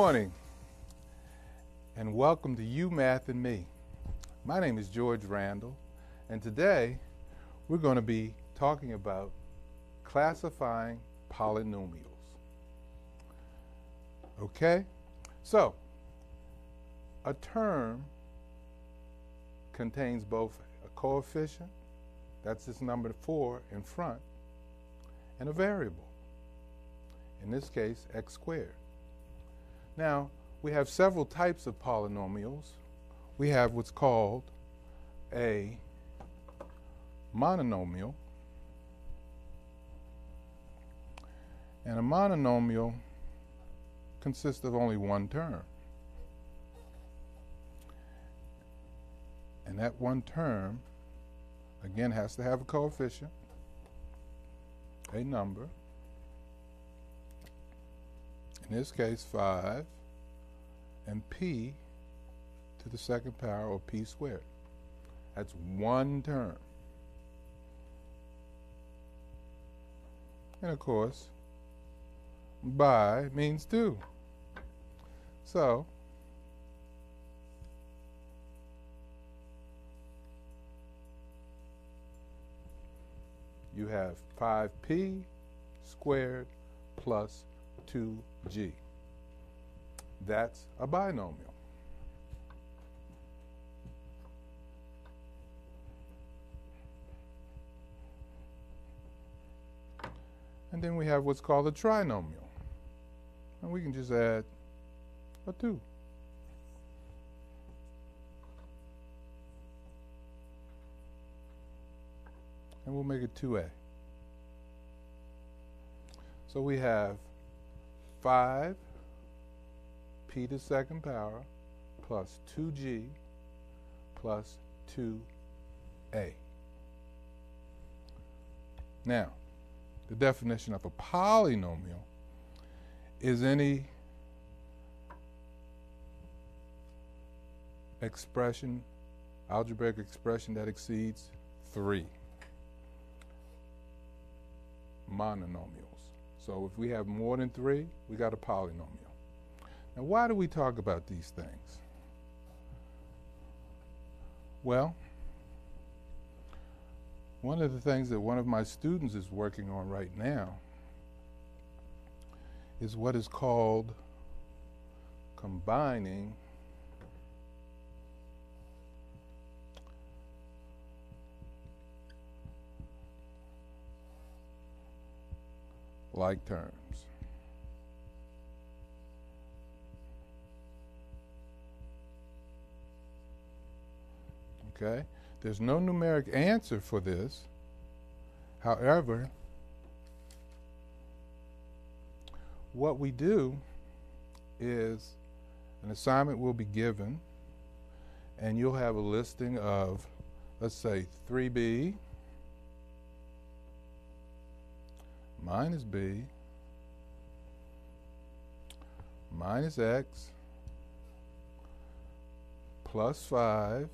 morning, and welcome to You Math and Me. My name is George Randall, and today we're going to be talking about classifying polynomials. Okay? So, a term contains both a coefficient, that's this number 4 in front, and a variable, in this case x squared. Now, we have several types of polynomials. We have what's called a monomial, and a monomial consists of only one term. And that one term, again, has to have a coefficient, a number, in this case 5, and p to the second power, or p squared. That's one term. And of course, by means 2. So, you have 5p squared plus 2g. That's a binomial. And then we have what's called a trinomial. And we can just add a 2. And we'll make it 2a. So we have 5 p to the second power plus 2g plus 2a. Now, the definition of a polynomial is any expression, algebraic expression that exceeds 3 monomials. So if we have more than 3, we got a polynomial. Now, why do we talk about these things? Well, one of the things that one of my students is working on right now is what is called combining like terms. Okay? There's no numeric answer for this. However, what we do is an assignment will be given, and you'll have a listing of, let's say, 3b minus b minus x plus 5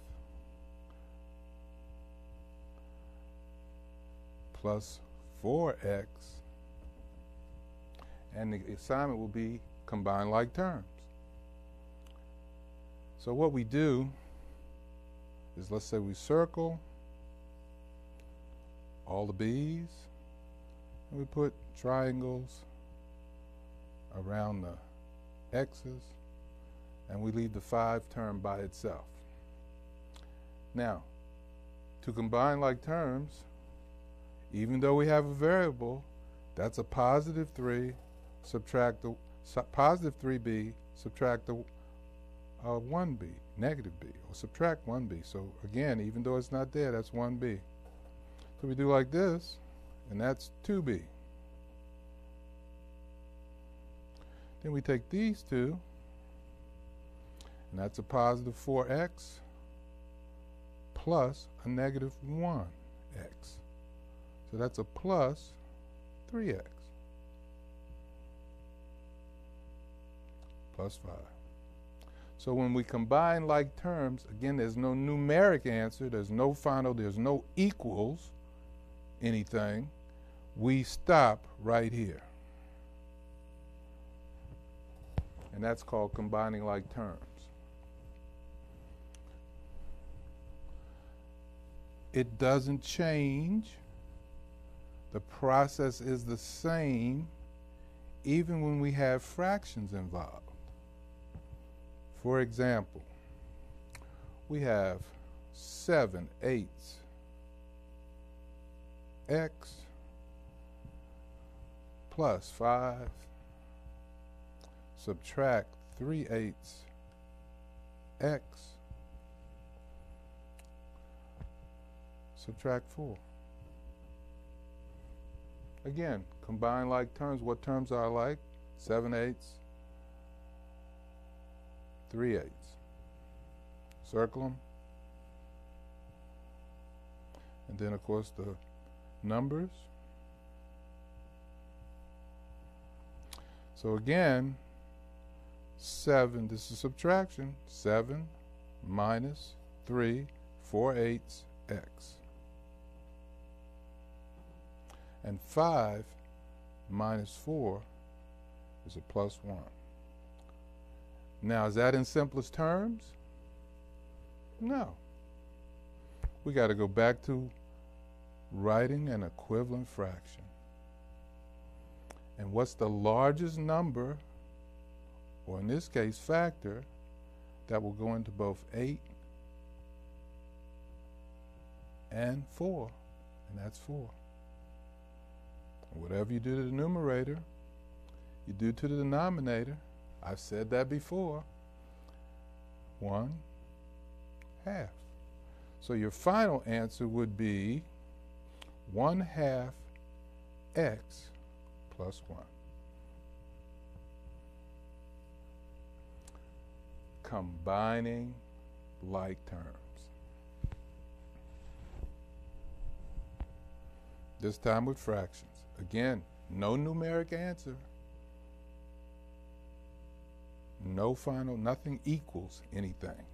plus 4x, and the assignment will be combine like terms. So what we do is, let's say we circle all the b's, and we put triangles around the x's, and we leave the 5 term by itself. Now, to combine like terms, even though we have a variable, that's a positive 3, subtract the positive 3b, subtract the 1b, negative b, or subtract 1b. So again, even though it's not there, that's 1b. So we do like this, and that's 2b. Then we take these two, and that's a positive 4x plus a negative 1x. So that's a plus 3x plus 5. So when we combine like terms, again, there's no numeric answer, there's no final, there's no equals anything. We stop right here. and that's called combining like terms. It doesn't change. The process is the same even when we have fractions involved. For example, we have 7/8 x plus 5 subtract 3/8 x subtract 4. Again, combine like terms. What terms are like? 7/8, 3/8. Circle them. And then, of course, the numbers. So again, 7, this is subtraction. 7 minus 3, 4/8 x. And 5 minus 4 is a plus 1. Now, is that in simplest terms? No. We got to go back to writing an equivalent fraction. And what's the largest number, or in this case factor, that will go into both 8 and 4? And that's 4. Whatever you do to the numerator, you do to the denominator. I've said that before. 1/2. So your final answer would be 1/2 x plus 1. Combining like terms. This time with fractions. Again, no numeric answer. No final, nothing equals anything.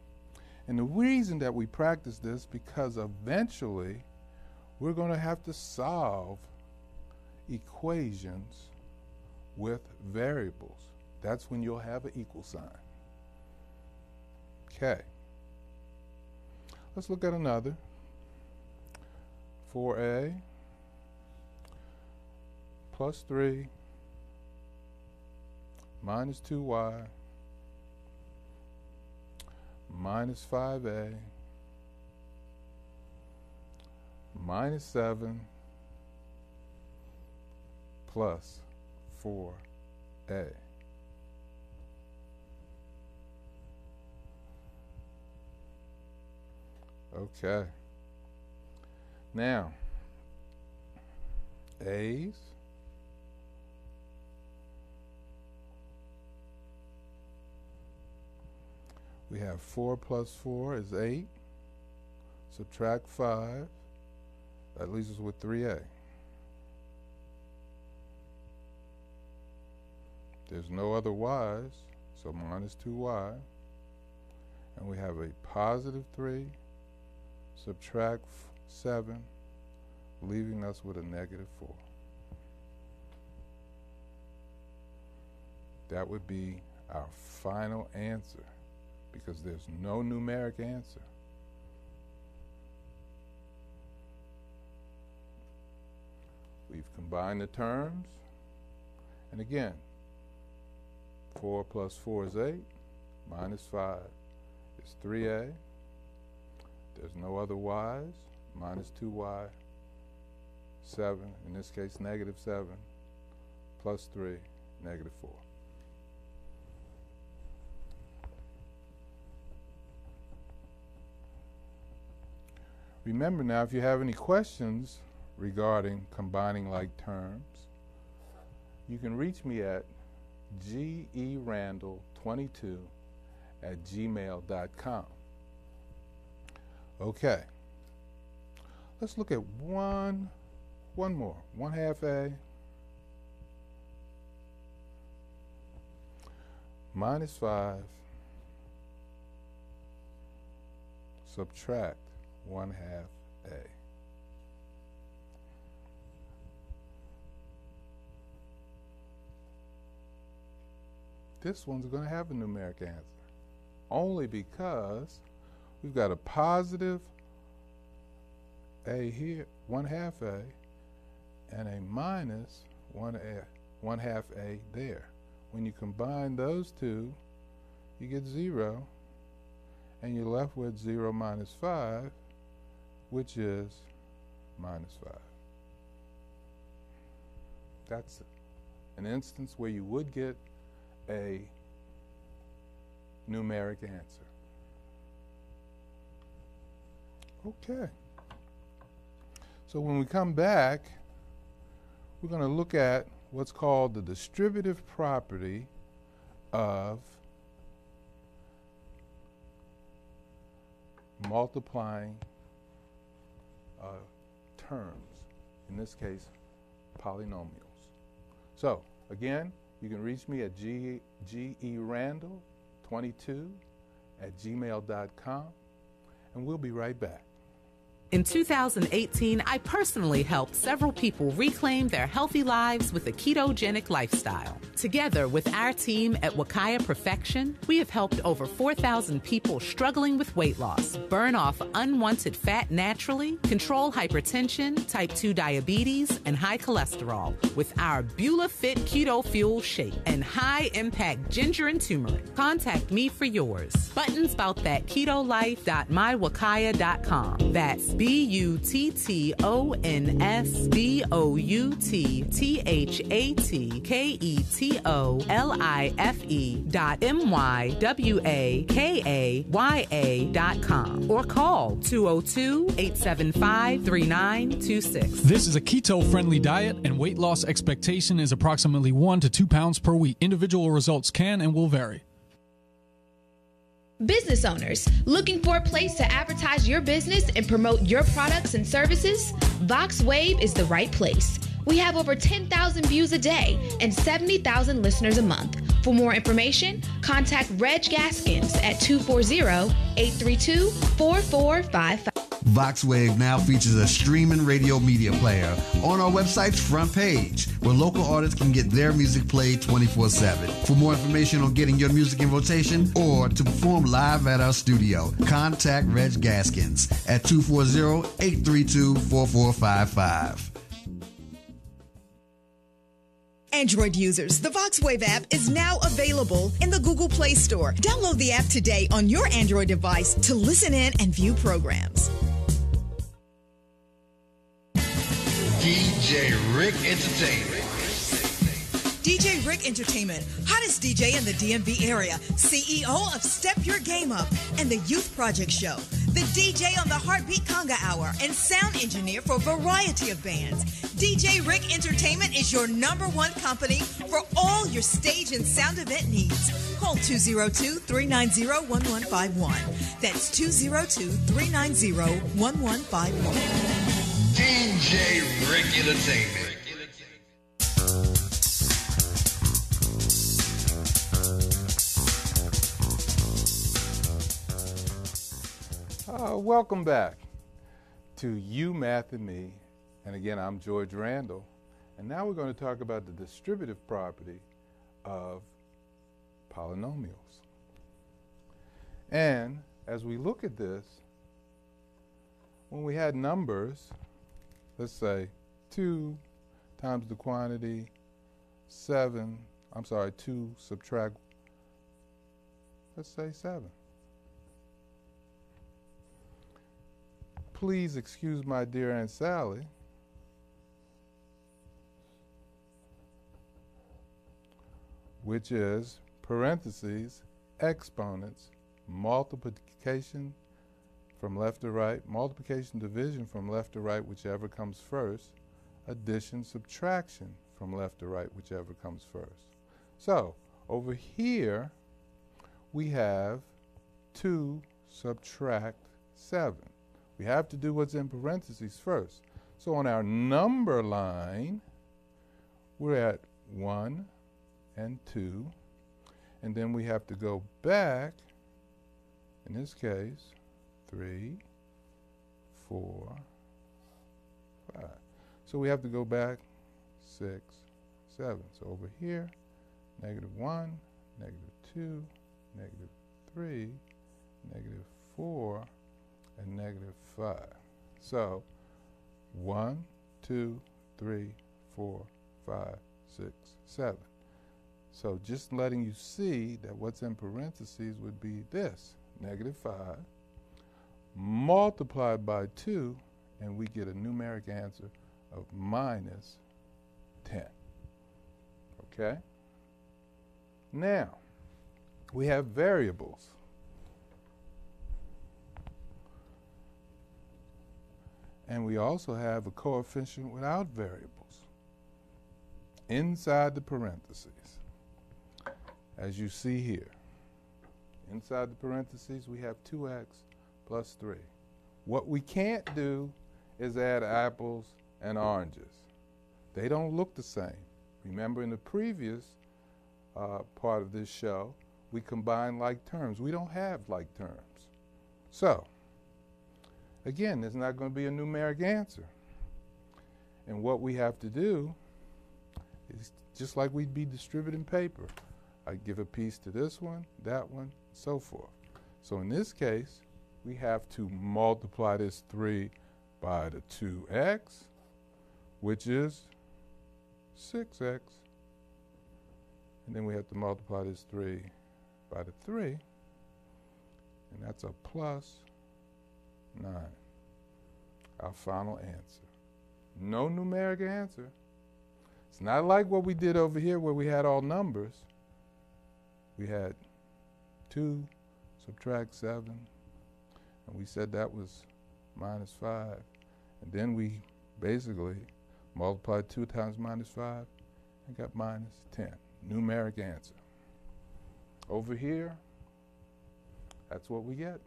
And the reason that we practice this, because eventually we're going to have to solve equations with variables. That's when you'll have an equal sign. Okay. Let's look at another. 4a plus 3 minus 2y minus 5a minus 7 plus 4a. Okay. Now, a's we have 4 plus 4 is 8. Subtract 5. That leaves us with 3a. There's no other y's, so minus 2y. And we have a positive 3. Subtract 7, leaving us with a negative 4. That would be our final answer, because there's no numeric answer. We've combined the terms, and again, 4 plus 4 is 8, minus 5 is 3a. There's no other y's, minus 2y, 7, in this case negative 7, plus 3, negative 4. Remember now, if you have any questions regarding combining like terms, you can reach me at gerandall22@gmail.com. Okay, let's look at one more. 1/2 a minus 5 subtract 1/2 a. this one's going to have a numeric answer. Only because we've got a positive a here, 1/2 a, and a minus 1/2 a there. When you combine those two, you get 0, and you're left with 0 minus 5, which is minus 5. That's an instance where you would get a numeric answer. Okay. So when we come back, we're going to look at what's called the distributive property of multiplying terms, in this case, polynomials. So, again, you can reach me at gerandall22@gmail.com, and we'll be right back. In 2018, I personally helped several people reclaim their healthy lives with a ketogenic lifestyle. Together with our team at Wakaya Perfection, we have helped over 4,000 people struggling with weight loss, burn off unwanted fat naturally, control hypertension, type 2 diabetes, and high cholesterol with our Beulah Fit Keto Fuel Shake and high-impact ginger and turmeric. Contact me for yours. Buttons about that ketolife.mywakaya.com. That's BUTTONSBOUTTHATEOLIFE.MYWAKAYA.com or call 202-875-3926. This is a keto-friendly diet, and weight loss expectation is approximately 1 to 2 pounds per week. Individual results can and will vary. Business owners looking for a place to advertise your business and promote your products and services? VoxWave is the right place. We have over 10,000 views a day and 70,000 listeners a month. For more information, contact Reg Gaskins at 240-832-4455. VoxWave now features a streaming radio media player on our website's front page, where local artists can get their music played 24/7. For more information on getting your music in rotation or to perform live at our studio, contact Reg Gaskins at 240-832-4455. Android users, the VoxWave app is now available in the Google Play Store. Download the app today on your Android device to listen in and view programs. DJ Rick Entertainment. DJ Rick Entertainment, hottest DJ in the DMV area, CEO of Step Your Game Up and the Youth Project Show, the DJ on the Heartbeat Conga Hour, and sound engineer for a variety of bands. DJ Rick Entertainment is your #1 company for all your stage and sound event needs. Call 202-390-1151. That's 202-390-1151. DJ Rick Entertainment. Welcome back to You, Math, and Me. And again, I'm George Randall. And now we're going to talk about the distributive property of polynomials. And as we look at this, when we had numbers, let's say 2 times the quantity, 2 subtract, let's say 7. Please excuse my dear Aunt Sally. Which is parentheses, exponents, multiplication from left to right, multiplication, division from left to right, whichever comes first, addition, subtraction from left to right, whichever comes first. So over here, we have 2 subtract 7. We have to do what's in parentheses first. So on our number line, we're at 1 and 2. And then we have to go back, in this case, 3, 4, 5. So we have to go back 6, 7. So over here, -1, -2, -3, -4, and -5. So 1, 2, 3, 4, 5, 6, 7. So just letting you see that what's in parentheses would be this, -5, multiplied by 2, and we get a numeric answer of -10. Okay? Now, we have variables. And we also have a coefficient without variables inside the parentheses, as you see here. Inside the parentheses, we have 2x plus 3. What we can't do is add apples and oranges. They don't look the same. Remember, in the previous part of this show, we combined like terms. We don't have like terms. So, again, there's not going to be a numeric answer. And what we have to do is just like we'd be distributing paper. I give a piece to this one, that one, so forth. So in this case, we have to multiply this 3 by the 2x, which is 6x. And then we have to multiply this 3 by the 3, and that's a plus 9. Our final answer. No numeric answer. It's not like what we did over here where we had all numbers. We had 2 subtract 7, and we said that was -5. And then we basically multiplied 2 times -5 and got -10. Numeric answer. Over here, that's what we get.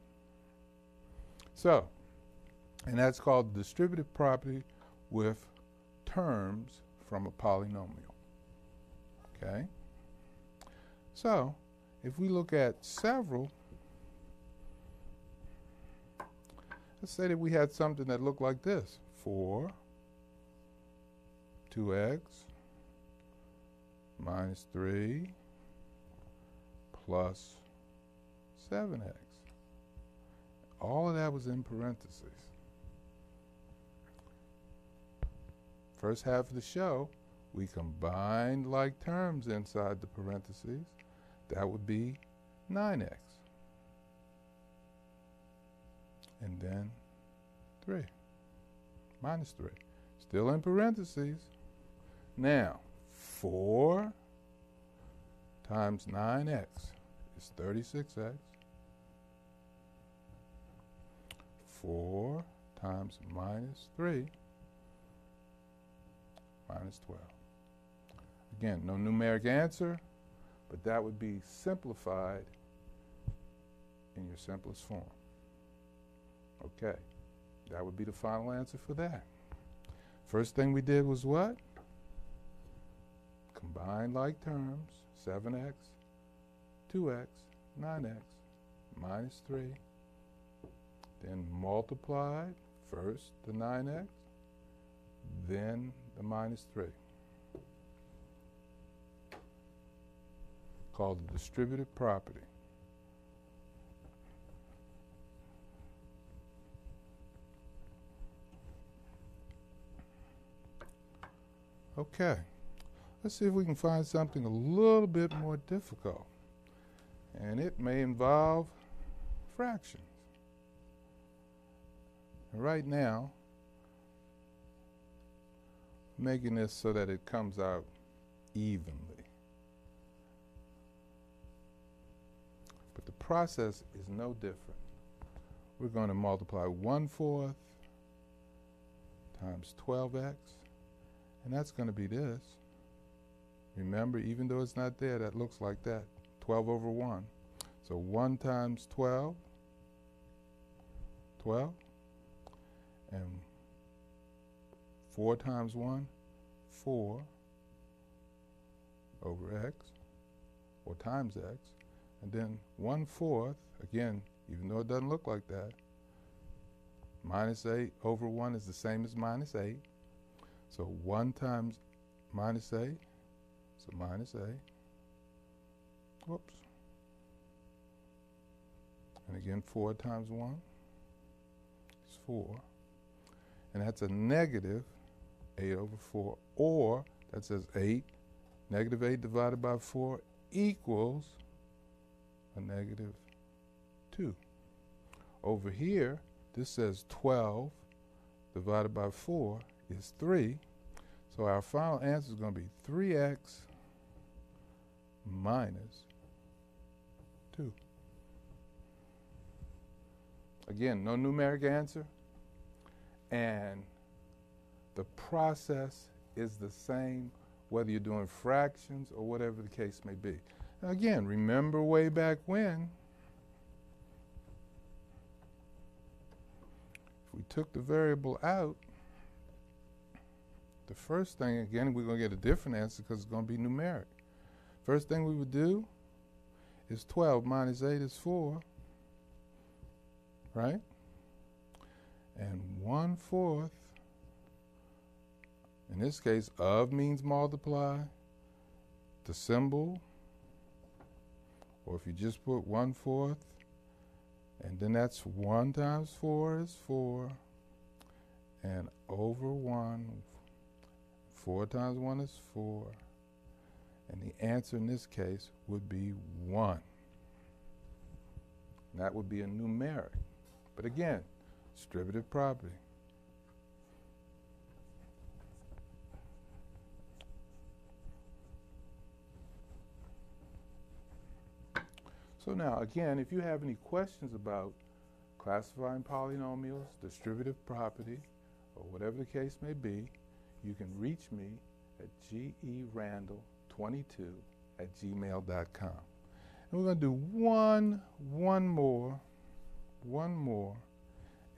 So, and that's called distributive property with terms from a polynomial. Okay? So, if we look at several, let's say that we had something that looked like this. 4, 2x, minus 3, plus 7x. All of that was in parentheses. First half of the show, we combined like terms inside the parentheses. That would be 9x. And then 3, minus 3. Still in parentheses. Now, 4 times 9x is 36x. 4 times minus 3, minus 12. Again, no numeric answer, but that would be simplified in your simplest form. Okay, that would be the final answer for that. First thing we did was what? Combined like terms, 7x, 2x, 9x, minus 3. Then multiplied, first the 9x, then the minus 3. Called the distributive property. Okay, let's see if we can find something a little bit more difficult. And it may involve fractions. Right now, making this so that it comes out evenly. But the process is no different. We're going to multiply 1/4 times 12x, and that's going to be this. Remember, even though it's not there, that looks like that. 12 over 1. So 1 times 12, 12. And 4 times 1, 4 over x, or times x. And then 1/4, again, even though it doesn't look like that, minus 8 over 1 is the same as minus 8. So 1 times minus 8, so minus 8. Whoops. And again, 4 times 1 is 4. And that's a negative 8 over 4. Or, that says 8. Negative 8 divided by 4 equals a negative 2. Over here, this says 12 divided by 4 is 3. So our final answer is going to be 3x minus 2. Again, no numeric answer. And the process is the same whether you're doing fractions or whatever the case may be. Now again, remember way back when, if we took the variable out, the first thing, again, we're going to get a different answer because it's going to be numeric. First thing we would do is 12 minus 8 is 4, right? And 1/4, in this case, of means multiply, the symbol, or if you just put 1/4, and then that's 1 times 4 is 4, and over 1, 4 times 1 is 4, and the answer in this case would be 1. That would be a numeric. But again, distributive property. So now, again, if you have any questions about classifying polynomials, distributive property, or whatever the case may be, you can reach me at gerandall22@gmail.com. And we're going to do one more,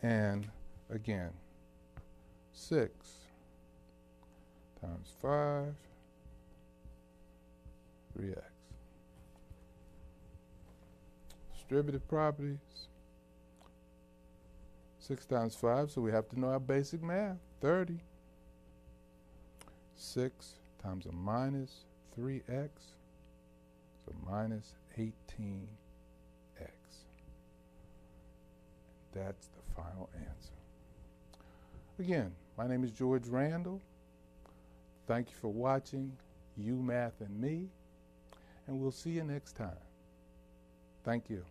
and again, 6 times 5, 3x. Distributive properties, 6 times 5, so we have to know our basic math, 30. 6 times a minus 3x, so minus 18x. That's the final answer. Again, my name is George Randall. Thank you for watching You, Math, and Me, and we'll see you next time. Thank you.